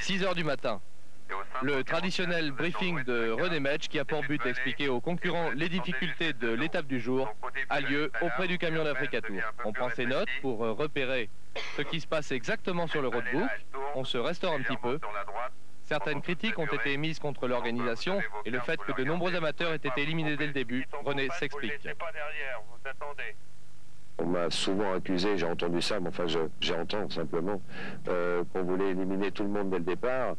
6 heures du matin. Le traditionnel briefing de René Metsch, qui a pour but d'expliquer aux concurrents les difficultés de l'étape du jour, a lieu auprès du camion d'Africa Tour. On prend ses notes pour repérer ce qui se passe exactement sur le roadbook. On se restaure un petit peu. Certaines critiques ont été émises contre l'organisation et le fait que de nombreux amateurs aient été éliminés dès le début. René s'explique. On m'a souvent accusé, j'ai entendu ça, mais enfin j'entends simplement, qu'on voulait éliminer tout le monde dès le départ,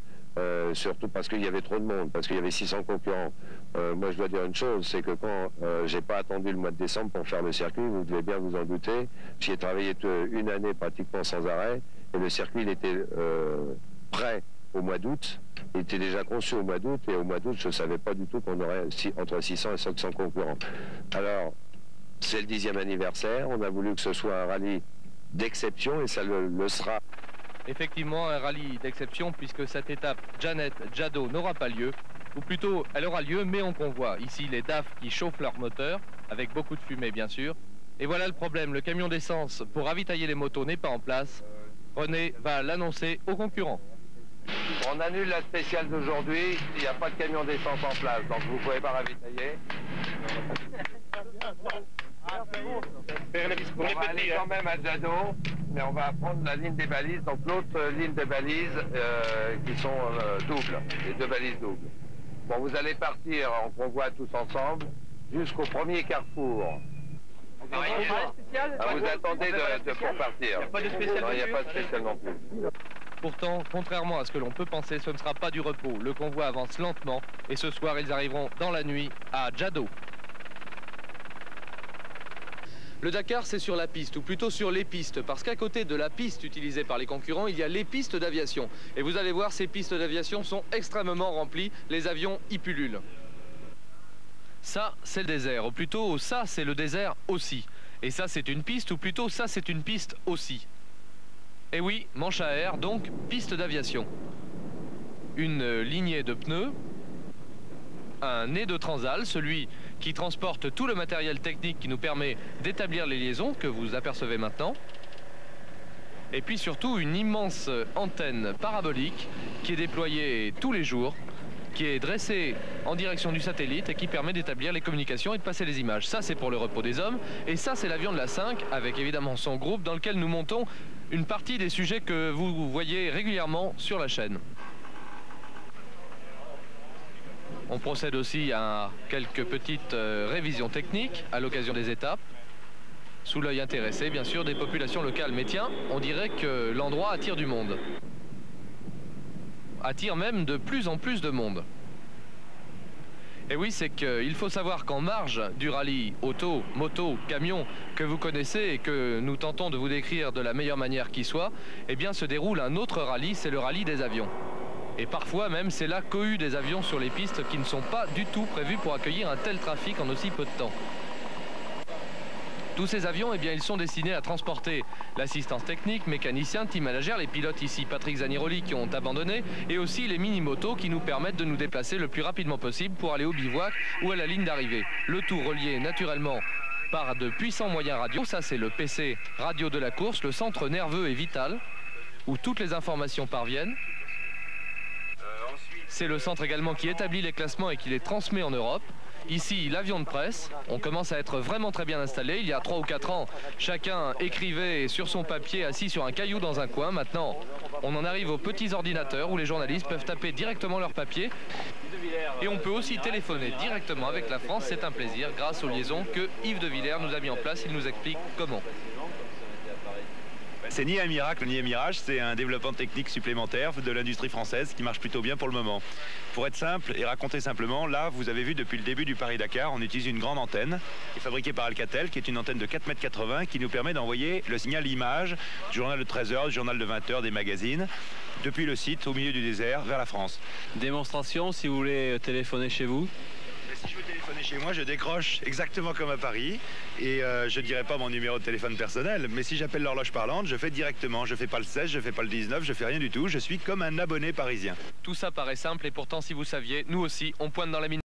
surtout parce qu'il y avait trop de monde, parce qu'il y avait 600 concurrents. Moi je dois dire une chose, c'est que quand j'ai pas attendu le mois de décembre pour faire le circuit, vous devez bien vous en douter, j'y ai travaillé une année pratiquement sans arrêt, et le circuit il était prêt au mois d'août, il était déjà conçu au mois d'août, et au mois d'août je ne savais pas du tout qu'on aurait entre 600 et 500 concurrents. Alors, c'est le 10e anniversaire, on a voulu que ce soit un rallye d'exception et ça le sera. Effectivement, un rallye d'exception puisque cette étape Janet-Jado n'aura pas lieu, ou plutôt elle aura lieu mais en convoi. Ici les DAF qui chauffent leur moteur, avec beaucoup de fumée bien sûr. Et voilà le problème, le camion d'essence pour ravitailler les motos n'est pas en place. René va l'annoncer aux concurrents. On annule la spéciale d'aujourd'hui, il n'y a pas de camion d'essence en place, donc vous ne pouvez pas ravitailler. On va aller quand même à Jado, mais on va prendre la ligne des balises, donc l'autre ligne de balises qui sont doubles, les deux balises doubles. Bon, vous allez partir en convoi tous ensemble jusqu'au premier carrefour. Vous attendez pour partir. Il n'y a pas de spécial non plus. Pourtant, contrairement à ce que l'on peut penser, ce ne sera pas du repos. Le convoi avance lentement et ce soir, ils arriveront dans la nuit à Jado. Le Dakar, c'est sur la piste, ou plutôt sur les pistes, parce qu'à côté de la piste utilisée par les concurrents, il y a les pistes d'aviation. Et vous allez voir, ces pistes d'aviation sont extrêmement remplies, les avions y pullulent. Ça, c'est le désert, ou plutôt ça, c'est le désert aussi. Et ça, c'est une piste, ou plutôt ça, c'est une piste aussi. Et oui, manche à air, donc piste d'aviation. Une lignée de pneus, un nez de transal, celui qui transporte tout le matériel technique qui nous permet d'établir les liaisons que vous apercevez maintenant. Et puis surtout une immense antenne parabolique qui est déployée tous les jours, qui est dressée en direction du satellite et qui permet d'établir les communications et de passer les images. Ça, c'est pour le repos des hommes. Et ça, c'est l'avion de la 5 avec évidemment son groupe dans lequel nous montons une partie des sujets que vous voyez régulièrement sur la chaîne. On procède aussi à quelques petites révisions techniques à l'occasion des étapes, sous l'œil intéressé bien sûr des populations locales. Mais tiens, on dirait que l'endroit attire du monde. Attire même de plus en plus de monde. Et oui, c'est qu'il faut savoir qu'en marge du rallye auto, moto, camion que vous connaissez et que nous tentons de vous décrire de la meilleure manière qui soit, eh bien se déroule un autre rallye, c'est le rallye des avions. Et parfois même, c'est la cohue des avions sur les pistes qui ne sont pas du tout prévues pour accueillir un tel trafic en aussi peu de temps. Tous ces avions, eh bien, ils sont destinés à transporter l'assistance technique, mécanicien, team manager, les pilotes ici, Patrick Zaniroli, qui ont abandonné, et aussi les mini-motos qui nous permettent de nous déplacer le plus rapidement possible pour aller au bivouac ou à la ligne d'arrivée. Le tout relié naturellement par de puissants moyens radio. Ça, c'est le PC radio de la course, le centre nerveux et vital, où toutes les informations parviennent. C'est le centre également qui établit les classements et qui les transmet en Europe. Ici, l'avion de presse, on commence à être vraiment très bien installé. Il y a 3 ou 4 ans, chacun écrivait sur son papier assis sur un caillou dans un coin. Maintenant, on en arrive aux petits ordinateurs où les journalistes peuvent taper directement leur papier. Et on peut aussi téléphoner directement avec la France. C'est un plaisir grâce aux liaisons que Yves de Villers nous a mis en place. Il nous explique comment. C'est ni un miracle ni un mirage, c'est un développement technique supplémentaire de l'industrie française qui marche plutôt bien pour le moment. Pour être simple et raconter simplement, là vous avez vu depuis le début du Paris-Dakar, on utilise une grande antenne qui est fabriquée par Alcatel, qui est une antenne de 4,80 m qui nous permet d'envoyer le signal image du journal de 13 h, du journal de 20 h, des magazines, depuis le site au milieu du désert vers la France. Démonstration si vous voulez téléphoner chez vous. Si je veux téléphoner chez moi, je décroche exactement comme à Paris et je ne dirai pas mon numéro de téléphone personnel, mais si j'appelle l'horloge parlante, je fais directement. Je ne fais pas le 16, je ne fais pas le 19, je ne fais rien du tout. Je suis comme un abonné parisien. Tout ça paraît simple et pourtant, si vous saviez, nous aussi, on pointe dans la mine.